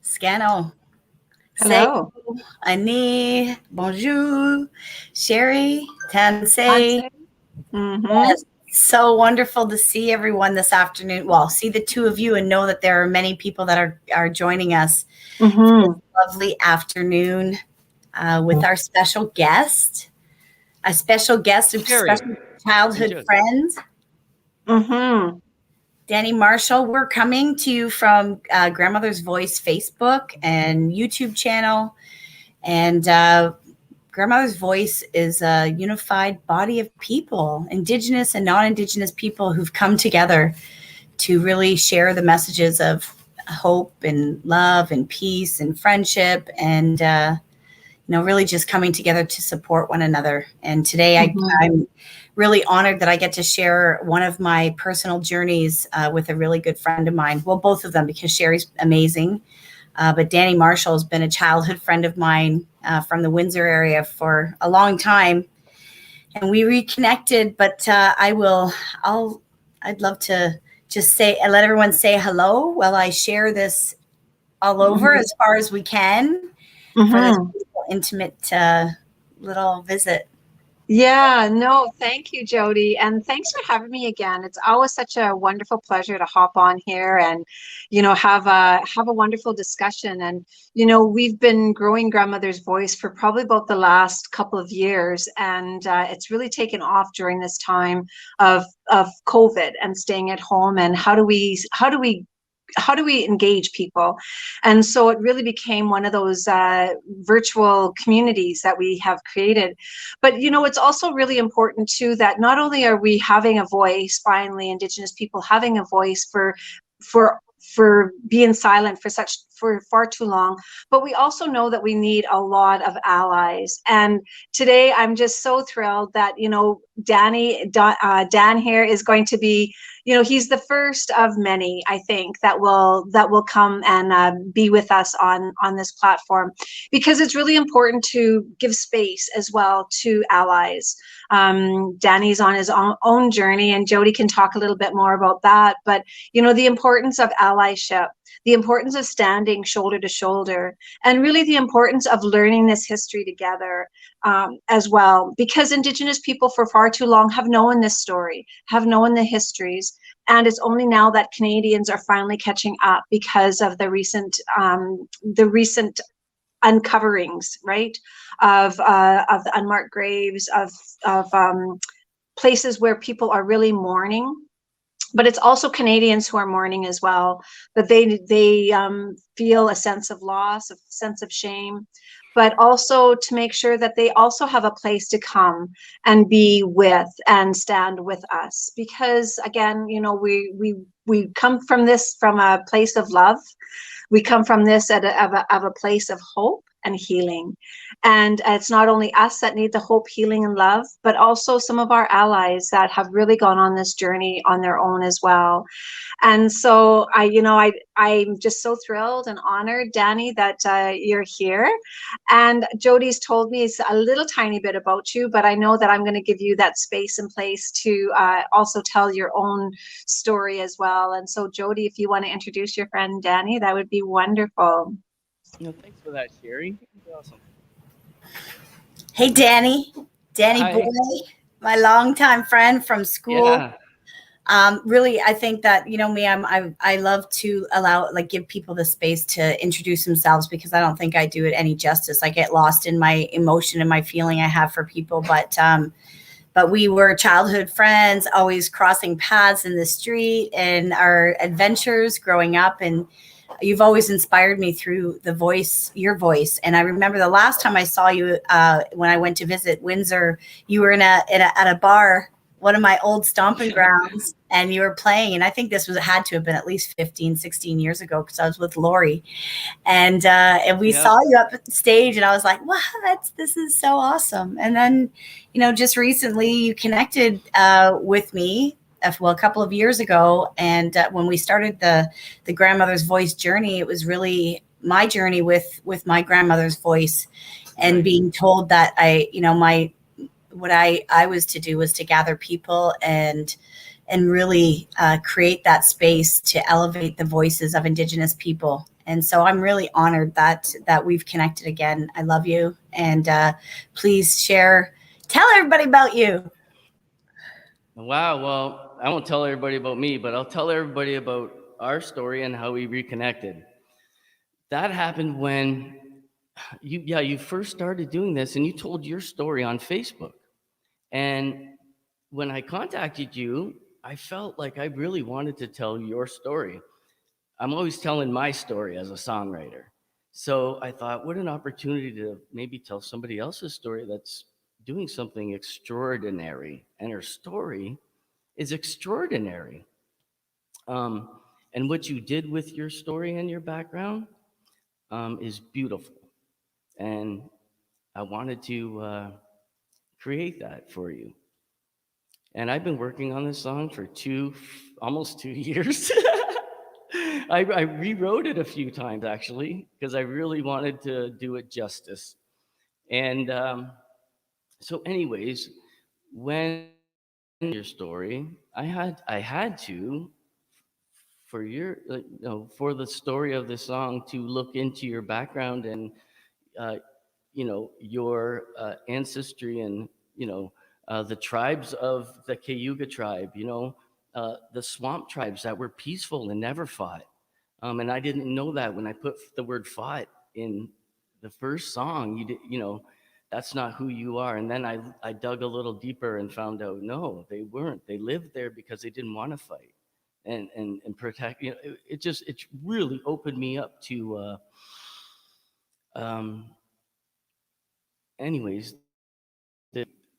Scano. Say Hello. Annie. Bonjour. Sherry. Tansei. Mm-hmm. Yes. So wonderful to see everyone this afternoon. Well, see the two of you and know that there are many people that are joining us for this Mm-hmm. lovely afternoon with our special guest, a Sherry special and childhood Jody. friend, Mm-hmm. Danny Marshall. We're coming to you from Grandmother's Voice Facebook and YouTube channel. And Grandmother's Voice is a unified body of people, Indigenous and non-Indigenous people who've come together to really share the messages of hope and love and peace and friendship and, really just coming together to support one another. And today Mm-hmm. I'm really honored that I get to share one of my personal journeys with a really good friend of mine. Well, both of them, because Sherry's amazing. But Danny Marshall has been a childhood friend of mine from the Windsor area for a long time, and we reconnected. But I'd love to just let everyone say hello while I share this all over Mm-hmm. as far as we can for this Mm-hmm. intimate little visit. Yeah, no, thank you, Jody. And thanks for having me again. It's always such a wonderful pleasure to hop on here and, have a wonderful discussion. And, we've been growing Grandmother's Voice for probably about the last couple of years. And it's really taken off during this time of COVID and staying at home. And how do we engage people? And so it really became one of those virtual communities that we have created. But it's also really important too that not only are we having a voice, finally, Indigenous people having a voice for being silent for far too long, but we also know that we need a lot of allies. And today I'm just so thrilled that Dan here is going to be, he's the first of many, I think, that will come and be with us on this platform, because it's really important to give space as well to allies. Danny's on his own journey, and Jody can talk a little bit more about that. But the importance of allyship, the importance of standing shoulder to shoulder, and really the importance of learning this history together as well, because Indigenous people for far too long have known this story, have known the histories. And it's only now that Canadians are finally catching up because of the recent uncoverings, right, of the unmarked graves, of places where people are really mourning. But it's also Canadians who are mourning as well, that they feel a sense of loss, a sense of shame, but also to make sure that they also have a place to come and be with and stand with us. Because again, we come from this from a place of love. We come from this of a place of hope and healing. And it's not only us that need the hope, healing, and love, but also some of our allies that have really gone on this journey on their own as well. And so I'm just so thrilled and honored, Danny, that you're here. And Jody's told me a little tiny bit about you, but I know that I'm going to give you that space and place to also tell your own story as well. And so, Jody, if you want to introduce your friend Danny, that would be wonderful. Thanks for that, Sherry. Awesome. Hey, Danny boy, Hi. my longtime friend from school. Yeah. Really, I think that me, I love to give people the space to introduce themselves, because I don't think I do it any justice. I get lost in my emotion and my feeling I have for people, but we were childhood friends, always crossing paths in the street and our adventures growing up. And you've always inspired me through your voice. And I remember the last time I saw you when I went to visit Windsor, you were at a bar, one of my old stomping grounds, and you were playing. And I think had to have been at least 15, 16 years ago, because I was with Lori. And we Yep. saw you up at the stage, and I was like, wow, this is so awesome. And then, just recently you connected with me, a couple of years ago. And when we started the Grandmother's Voice journey, it was really my journey with my grandmother's voice, and Right. being told that what I was to do was to gather people and really create that space to elevate the voices of Indigenous people And so I'm really honored that we've connected again. I love you. And please tell everybody about you. Wow. Well, I won't tell everybody about me, but I'll tell everybody about our story and how we reconnected. That happened when you first started doing this, and you told your story on Facebook. And when I contacted you, I felt like I really wanted to tell your story. I'm always telling my story as a songwriter. So I thought, what an opportunity to maybe tell somebody else's story that's doing something extraordinary. And her story is extraordinary. Um, and what you did with your story and your background is beautiful. And I wanted to create that for you. And I've been working on this song for almost 2 years. I rewrote it a few times actually, because I really wanted to do it justice. And so, anyways, when your story, I had to for the story of the song to look into your background and uh, your ancestry and the tribes of the Cayuga tribe, the swamp tribes that were peaceful and never fought. And I didn't know that when I put the word fought in the first song. That's not who you are. And then I dug a little deeper and found out, no, they weren't. They lived there because they didn't want to fight and protect. It really opened me up to. Anyways,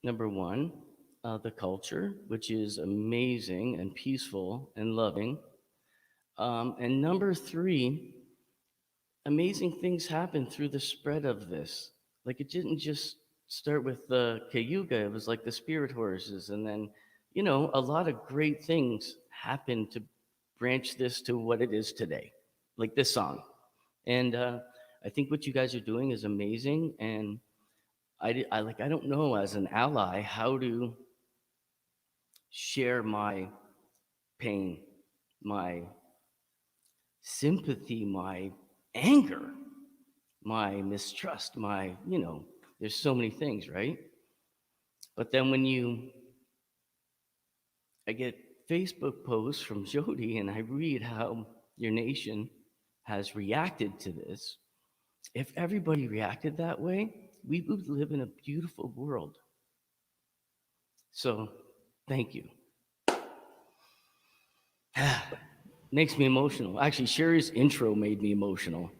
number one, the culture, which is amazing and peaceful and loving. And number three, amazing things happen through the spread of this. Like it didn't just start with the Cayuga, it was like the spirit horses. And then, a lot of great things happened to branch this to what it is today, like this song. And I think what you guys are doing is amazing. And I don't know as an ally how to share my pain, my sympathy, my anger, my mistrust, there's so many things, right? But then I get Facebook posts from Jody and I read how your nation has reacted to this. If everybody reacted that way, we would live in a beautiful world. So, thank you. Makes me emotional. Actually, Sherry's intro made me emotional.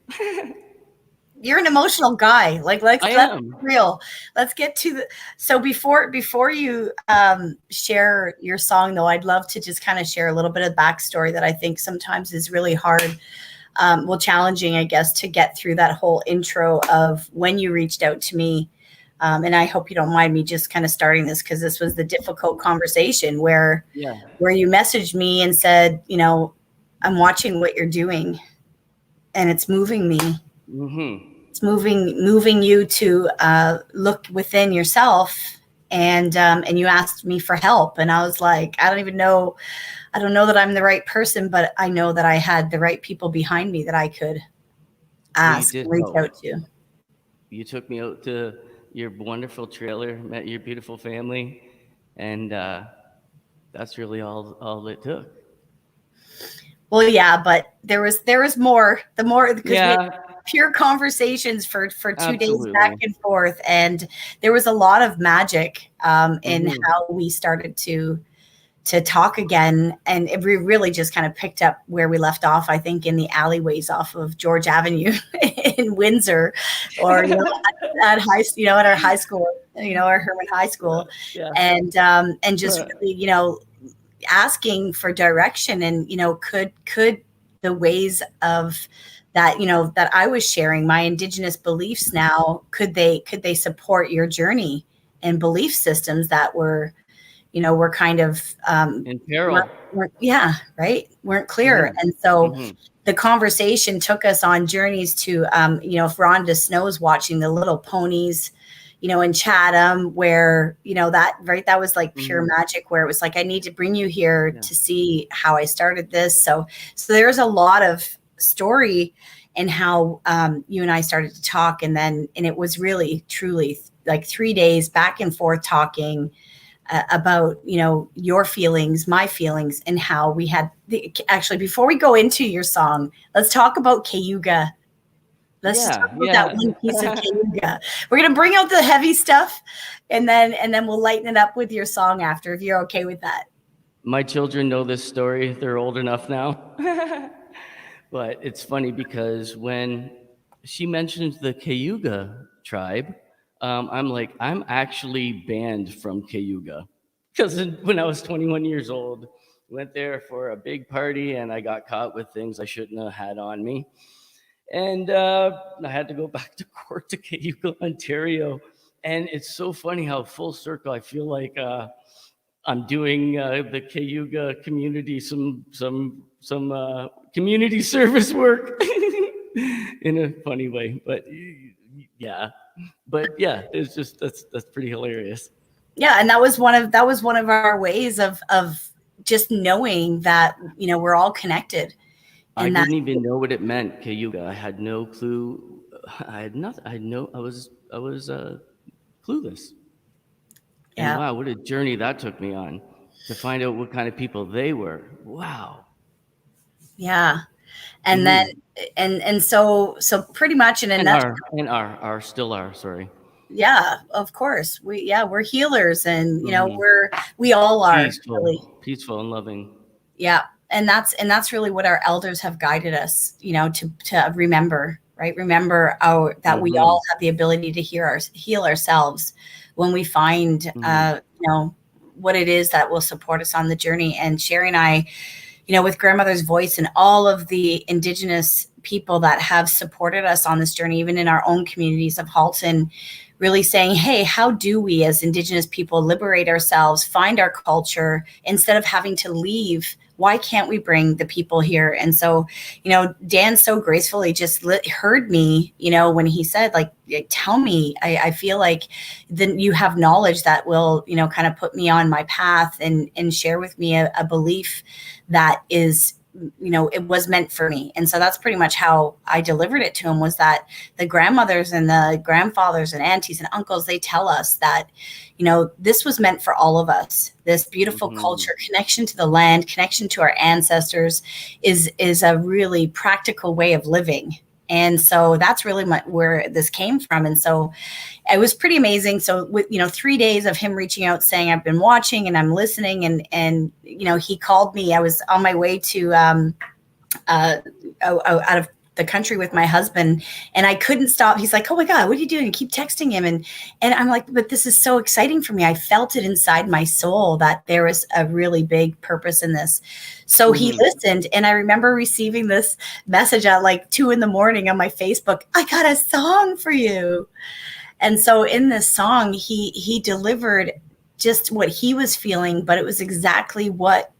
You're an emotional guy. Let's be real. Let's get to the. So before you share your song, though, I'd love to just kind of share a little bit of backstory that I think sometimes is really hard, challenging, I guess, to get through that whole intro of when you reached out to me. And I hope you don't mind me just kind of starting this because this was the difficult conversation where you messaged me and said, I'm watching what you're doing and it's moving me. Mm-hmm. It's moving you to look within yourself. And you asked me for help. And I was like, I don't know that I'm the right person, but I know that I had the right people behind me that I could ask and reach out to. You took me out to your wonderful trailer, met your beautiful family, and that's really all it took. Well, yeah, but there was more. Because we had pure conversations for 2 days back and forth, and there was a lot of magic in how we started to talk again, and we really just kind of picked up where we left off. I think in the alleyways off of George Avenue in Windsor, or at our high school, our Herman High School, and just really, asking for direction and could the ways of that that I was sharing my Indigenous beliefs now, could they support your journey and belief systems that were kind of in peril, weren't clear. And so the conversation took us on journeys to if Rhonda Snow's watching, the Little Ponies in Chatham, where that was like pure magic, where it was like, I need to bring you here to see how I started this. So there's a lot of story and how you and I started to talk. And it was really, truly like 3 days back and forth talking about, you know, your feelings, my feelings, and how we had actually, before we go into your song, let's talk about Cayuga. Let's just talk about that one piece of Cayuga. We're going to bring out the heavy stuff, and then we'll lighten it up with your song after, if you're okay with that. My children know this story. They're old enough now. But it's funny because when she mentioned the Cayuga tribe, I'm like, I'm actually banned from Cayuga. Because when I was 21 years old, went there for a big party and I got caught with things I shouldn't have had on me. And I had to go back to court to Cayuga, Ontario. And it's so funny how full circle I feel like I'm doing the Cayuga community some community service work in a funny way. But yeah, it's just that's pretty hilarious. Yeah, and that was one of our ways of just knowing that, you know, we're all connected. I didn't even know what it meant, Cayuga. I had no clue. I had nothing. I was clueless. And yeah. wow, what a journey that took me on to find out what kind of people they were. Wow. Yeah. And then so pretty much in a nutshell. And still are, sorry. Yeah, of course. We're healers, and you know, we all are peaceful and loving. Yeah. And that's really what our elders have guided us, you know, to remember, right? Remember that we all have the ability to heal ourselves when we find, you know, what it is that will support us on the journey. And Sherry and I, you know, with Grandmother's Voice and all of the Indigenous people that have supported us on this journey, even in our own communities of Halton, really saying, hey, how do we as Indigenous people liberate ourselves, find our culture, instead of having to leave? Why can't we bring the people here? And so, you know, Dan so gracefully just heard me, you know, when he said, like, tell me, I feel like then you have knowledge that will, you know, kind of put me on my path and share with me a belief that is, you know, it was meant for me. And so that's pretty much how I delivered it to him, was that the grandmothers and the grandfathers and aunties and uncles, they tell us that, you know, this was meant for all of us. This beautiful culture, connection to the land, connection to our ancestors is a really practical way of living. And so that's really where this came from. And so it was pretty amazing. So with, you know, 3 days of him reaching out saying, I've been watching and I'm listening, and you know, he called me. I was on my way to out of the country with my husband, and I couldn't stop. He's like, oh my God, what are you doing? I keep texting him. And I'm like, but this is so exciting for me. I felt it inside my soul that there was a really big purpose in this. So he listened, and I remember receiving this message at like 2 a.m. on my Facebook. I got a song for you. And so in this song, he delivered just what he was feeling, but it was exactly what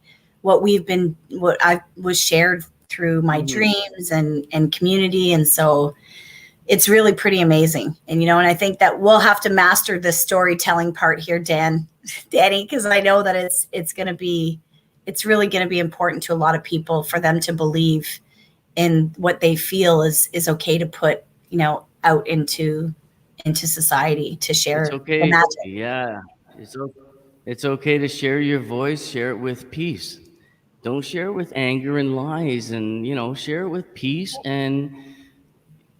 I was shared through my dreams and community. And so it's really pretty amazing. And, you know, and I think that we'll have to master this storytelling part here, Danny, because I know that it's really going to be important to a lot of people for them to believe in what they feel is okay to put, you know, out into society, to share. It's okay. Yeah. It's okay to share your voice, share it with peace. Don't share it with anger and lies, and, you know, share it with peace and,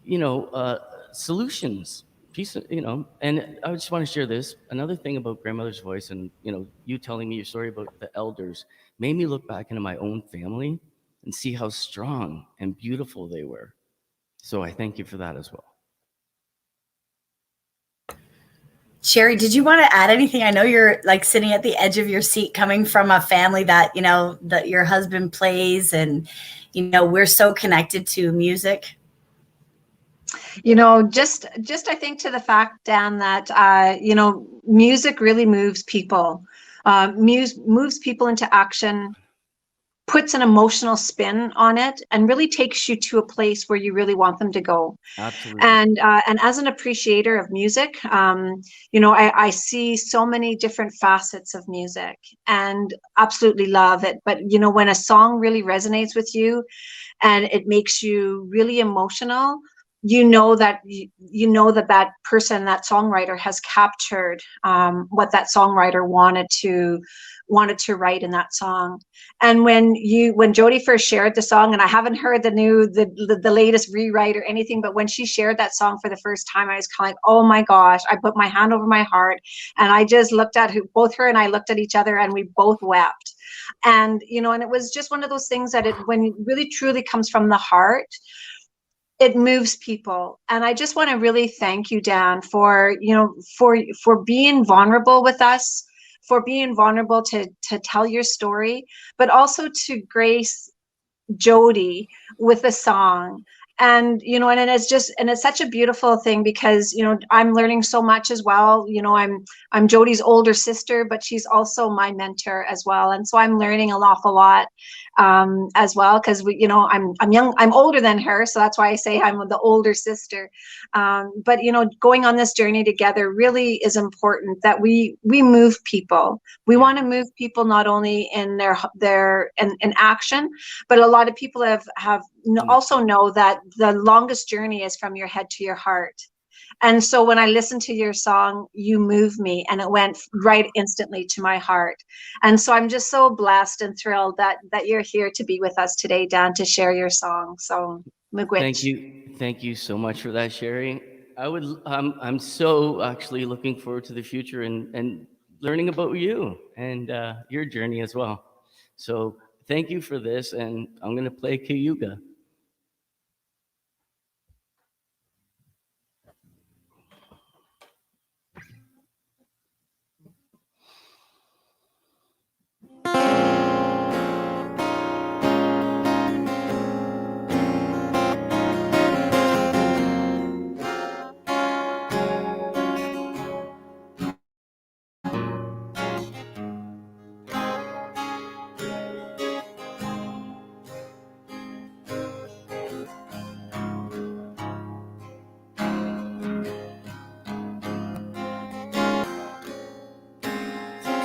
you know, solutions. Peace, you know. And I just want to share this. Another thing about Grandmother's Voice, and, you know, you telling me your story about the elders made me look back into my own family and see how strong and beautiful they were. So I thank you for that as well. Sherry, did you want to add anything? I know you're like sitting at the edge of your seat, coming from a family that, you know, that your husband plays, and, you know, we're so connected to music. You know, just I think to the fact, Dan, that you know, music really moves people. Moves people into action. puts an emotional spin on it and really takes you to a place where you really want them to go. Absolutely. And as an appreciator of music, I see so many different facets of music and absolutely love it. But when a song really resonates with you and it makes you really emotional, that person, that songwriter, has captured what that songwriter wanted to write in that song. And when Jody first shared the song, and I haven't heard the latest rewrite or anything, but when she shared that song for the first time, I was kind of like, oh my gosh, I put my hand over my heart, and I just looked at both her and I looked at each other, and we both wept. And and it was just one of those things that when it really truly comes from the heart, it moves people. And I just want to really thank you, Dan, for being vulnerable with us, for being vulnerable to tell your story, but also to grace Jody with a song. And it's such a beautiful thing, because I'm learning so much as well. I'm Jody's older sister, but she's also my mentor as well, and so I'm learning an awful lot as well, because I'm young, I'm older than her, so that's why I say I'm the older sister. But going on this journey together really is important, that we move people. We want to move people not only in their in action, but a lot of people have also know that the longest journey is from your head to your heart. And so when I listened to your song, you move me, and it went right instantly to my heart. And so I'm just so blessed and thrilled that you're here to be with us today, Dan, to share your song. So Thank you so much for that, Sherry. I'm so actually looking forward to the future and learning about you and your journey as well. So thank you for this, and I'm going to play Cayuga.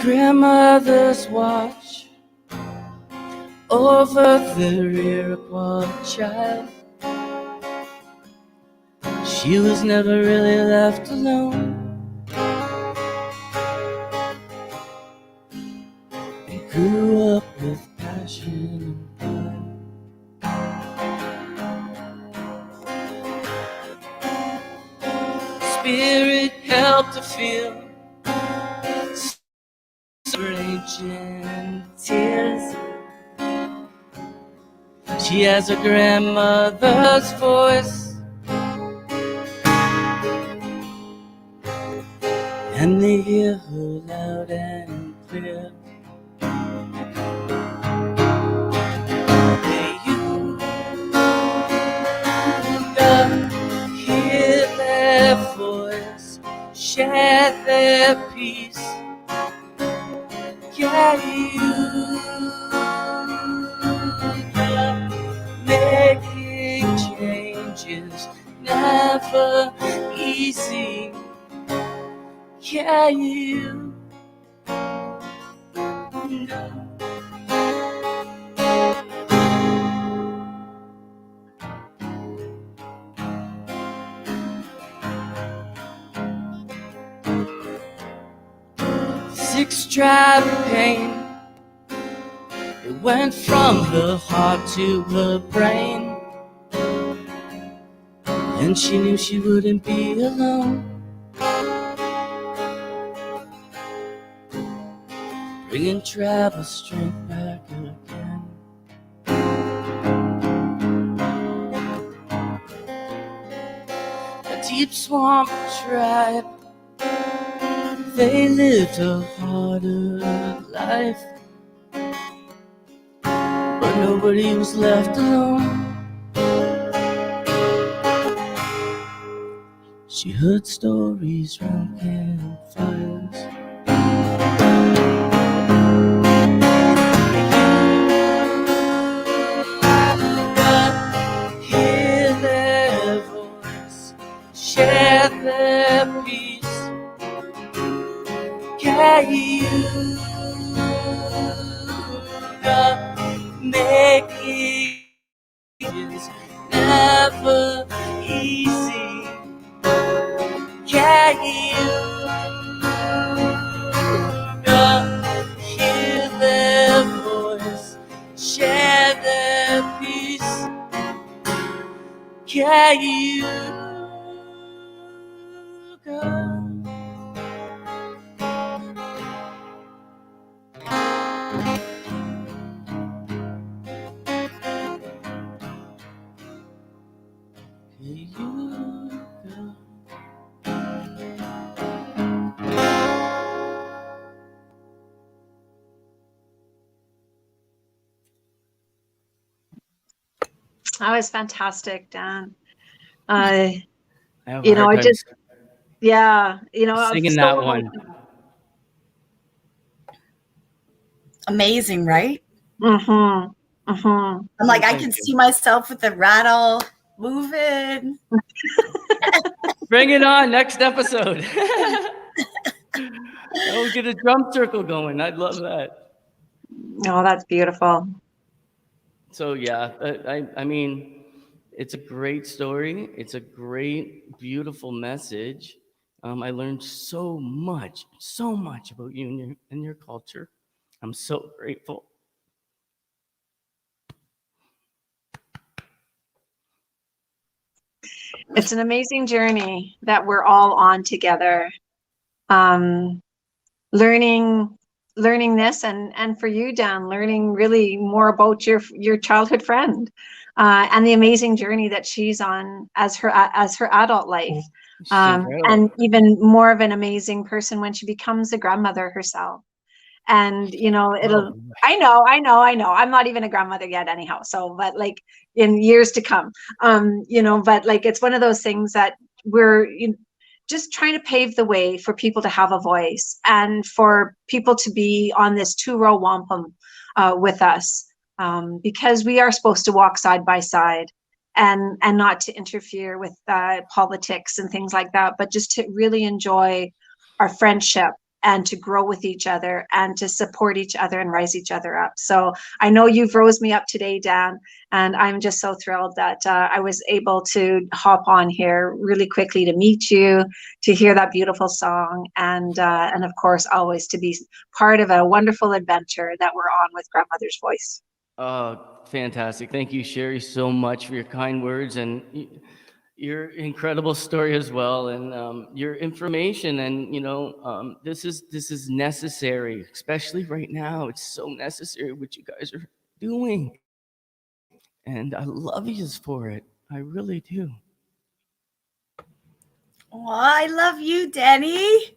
Grandmother's watch over the rear of one child. She was never really left alone, and grew up with passion and pride. Spirit helped to feel ancient tears. She has a grandmother's voice, and they hear her loud and clear. Hey, you hear their voice, share their peace. Yeah, making changes never easy. Yeah, you know. 6-drive pain, it went from the heart to her brain, and she knew she wouldn't be alone. Bringing travel strength back again. A deep swamp tribe, they lived a harder life, but nobody was left alone. She heard stories round campfires. share their peace. Cayuga, making is never easy. Cayuga, hear their voice, share their peace. Cayuga. That was fantastic, Dan. I have a You know, hard I time just, yeah, you know, singing so that one. Amazing, right? Mm-hmm. Mm-hmm. I'm like, I Thank can you. see myself with the rattle moving. Bring it on, next episode. Oh, get a drum circle going. I'd love that. Oh, that's beautiful. So yeah, I mean, it's a great story. It's a great, beautiful message. I learned so much about you and your culture. I'm so grateful. It's an amazing journey that we're all on together. Um, learning this, and for you, Dan, learning really more about your childhood friend, and the amazing journey that she's on as her adult life. She's incredible. And even more of an amazing person when she becomes a grandmother herself. And you know, it'll, Oh, I know I'm not even a grandmother yet anyhow, so but like in years to come. You know, but like it's one of those things that we're just trying to pave the way for people to have a voice, and for people to be on this two-row wampum with us, because we are supposed to walk side by side, and not to interfere with politics and things like that, but just to really enjoy our friendship, and to grow with each other, and to support each other and rise each other up. So I know you've rose me up today, Dan, and I'm just so thrilled that I was able to hop on here really quickly to meet you, to hear that beautiful song, and of course always to be part of a wonderful adventure that we're on with Grandmother's Voice. Fantastic. Thank you, Sherry, so much for your kind words and your incredible story as well, and your information. And this is necessary, especially right now. It's so necessary what you guys are doing, and I love you for it. I really do. Oh, I love you, Danny.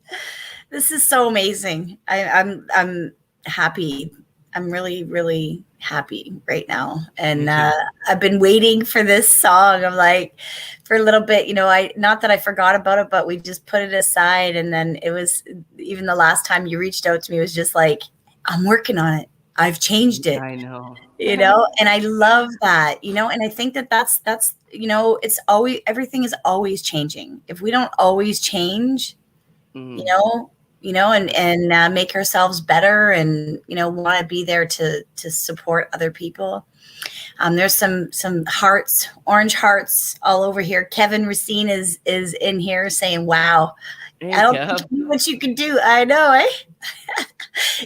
This is so amazing. I'm happy. I'm really, really happy right now. And I've been waiting for this song. I'm like, for a little bit, I not that I forgot about it, but we just put it aside. And then it was, even the last time you reached out to me, it was just like, I'm working on it. I've changed it. I know. And I love that, and I think that's it's always, everything is always changing. If we don't always change, and make ourselves better, and want to be there to support other people. There's some hearts, orange hearts all over here. Kevin Racine is in here saying, wow, Hey, I don't Kev. think you knew what you could do. I know, eh?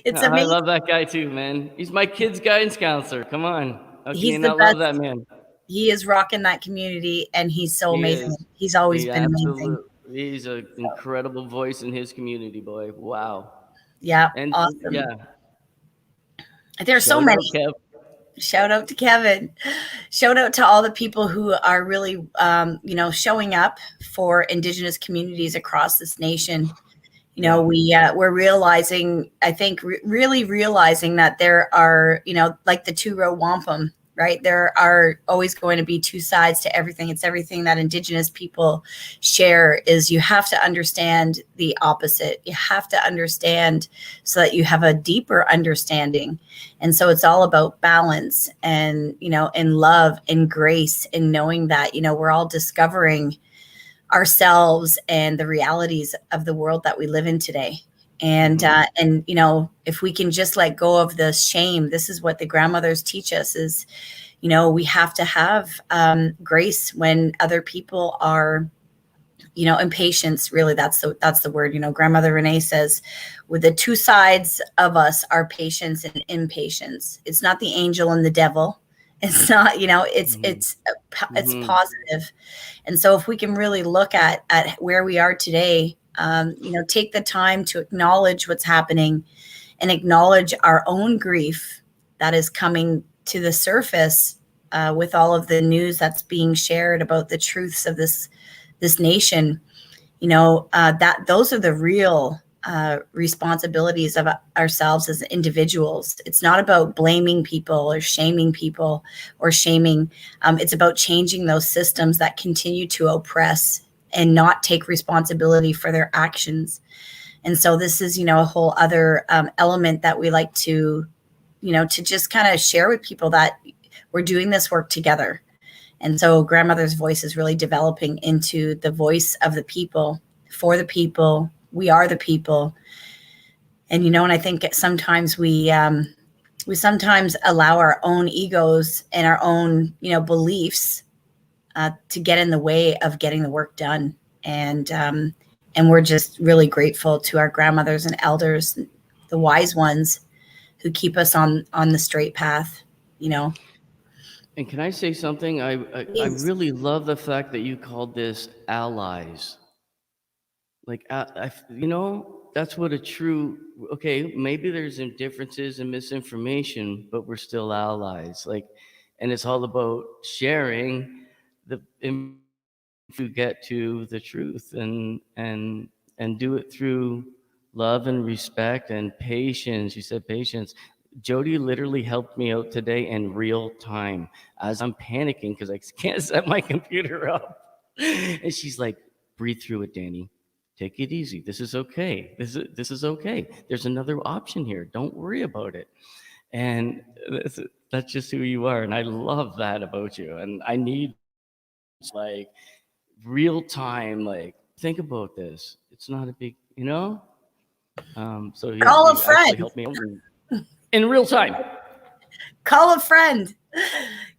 It's I amazing. love that guy too, man. He's my kid's guidance counselor. Come on. How can He's you the not love best. that man? He is rocking that community, and he's so He amazing. is. He's always He been amazing. absolutely. He's an incredible voice in his community, boy. Wow. Yeah, And awesome. yeah, There's so shout many. out, Kev. Shout out to Kevin. Shout out to all the people who are really, showing up for Indigenous communities across this nation. We're realizing, I think, really realizing that there are, like the two-row wampum, right? There are always going to be two sides to everything. It's everything that Indigenous people share. Is you have to understand the opposite. You have to understand so that you have a deeper understanding. And so it's all about balance and, in love and grace, and knowing that, we're all discovering ourselves and the realities of the world that we live in today. And you know, if we can just let go of the shame, this is what the grandmothers teach us is, you know, we have to have grace when other people are, you know, impatience. Really, that's the word. You know, grandmother Renee says, with the two sides of us are patience and impatience. It's not the angel and the devil. It's not, you know, it's positive. And so if we can really look at where we are today, you know, take the time to acknowledge what's happening and acknowledge our own grief that is coming to the surface with all of the news that's being shared about the truths of this nation, you know, that those are the real responsibilities of ourselves as individuals. It's not about blaming people or shaming people or shaming. It's about changing those systems that continue to oppress and not take responsibility for their actions. And so this is, you know, a whole other element that we like to, you know, to just kind of share with people that we're doing this work together. And so grandmother's voice is really developing into the voice of the people, for the people. We are the people. And, you know, and I think sometimes we sometimes allow our own egos and our own, you know, beliefs to get in the way of getting the work done. And we're just really grateful to our grandmothers and elders, the wise ones who keep us on the straight path, you know. And can I say something? I really love the fact that you called this allies. Like, you know, that's what a true, okay, maybe there's differences and misinformation, but we're still allies. Like, and it's all about sharing the to get to the truth and do it through love and respect and patience. You said patience. Jody literally helped me out today in real time as I'm panicking because I can't set my computer up. And she's like, breathe through it, Danny. Take it easy. This is okay. This is okay. There's another option here. Don't worry about it. And that's just who you are. And I love that about you. And I need like real time, like think about this. It's not a big, you know? So yeah, Call a you friend. actually helped me in real time. Call a friend.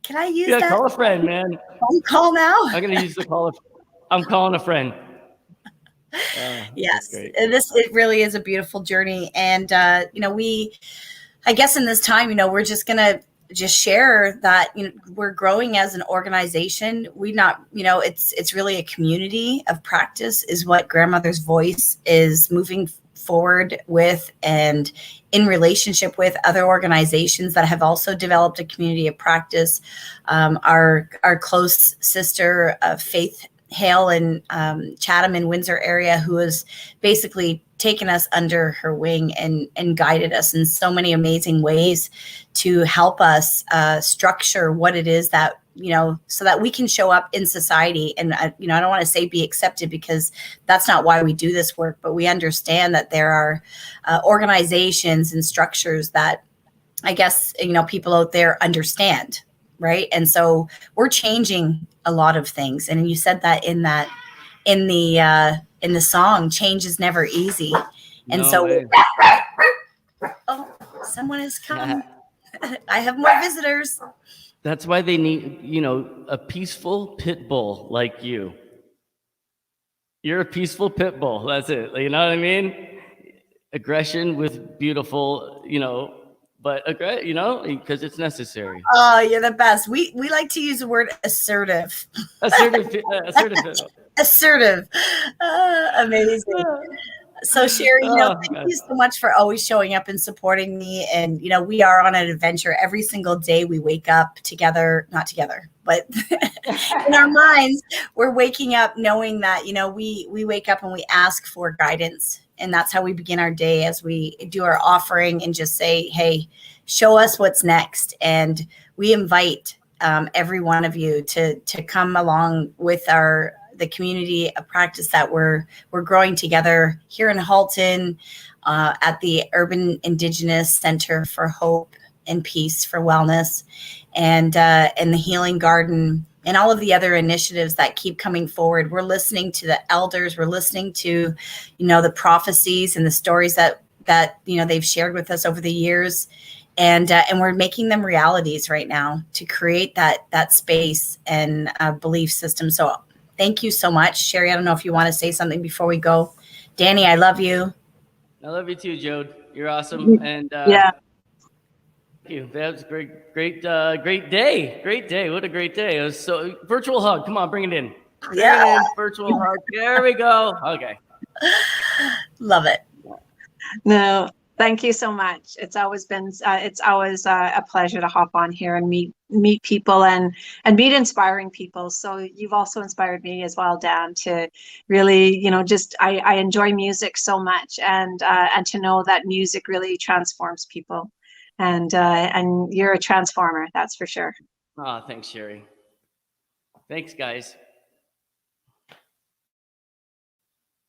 Can I use that? Yeah, call a friend, man. Call now. I'm gonna use the call. I'm calling a friend. Yes, and it really is a beautiful journey. And you know, I guess in this time, you know, we're just gonna share that, you know, we're growing as an organization. We not, you know, it's really a community of practice is what grandmother's voice is moving forward with, and in relationship with other organizations that have also developed a community of practice. Our close sister, Faith Hale in Chatham and Windsor area, who has basically taken us under her wing and guided us in so many amazing ways to help us structure what it is that, you know, so that we can show up in society. And, you know, I don't want to say be accepted because that's not why we do this work, but we understand that there are organizations and structures that I guess, you know, people out there understand. Right. And so we're changing a lot of things. And you said that in the song, change is never easy. And No so way. oh, someone has come. I have more visitors. That's why they need, you know, a peaceful pit bull like you. You're a peaceful pit bull. That's it. You know what I mean? Aggression with beautiful, you know, but you know, because it's necessary. Oh, you're the best. We like to use the word assertive. Assertive. Assertive. Amazing. So Sherry, you know, thank you so much for always showing up and supporting me. And, you know, we are on an adventure every single day. We wake up together, not together, but in our minds, we're waking up knowing that, you know, we wake up and we ask for guidance. And that's how we begin our day, as we do our offering and just say, hey, show us what's next. And we invite every one of you to come along with the community of practice that we're growing together here in Halton at the Urban Indigenous Center for Hope and Peace for Wellness, and the Healing Garden and all of the other initiatives that keep coming forward. We're listening to the elders. We're listening to, the prophecies and the stories that they've shared with us over the years, and we're making them realities right now to create that space and belief system. So thank you so much, Sherry. I don't know if you want to say something before we go. Danny, I love you. I love you too, Jode. You're awesome. And Yeah. thank you. That was great day. Great day. What a great day. It was so virtual hug. Come on, bring it in. Bring it in. Virtual hug. There we go. Okay. Love it. No, thank you so much. It's always a pleasure to hop on here and meet people and meet inspiring people. So you've also inspired me as well, Dan, to really, I enjoy music so much, and to know that music really transforms people, and you're a transformer, that's for sure. Oh, thanks, Sherry. Thanks, guys.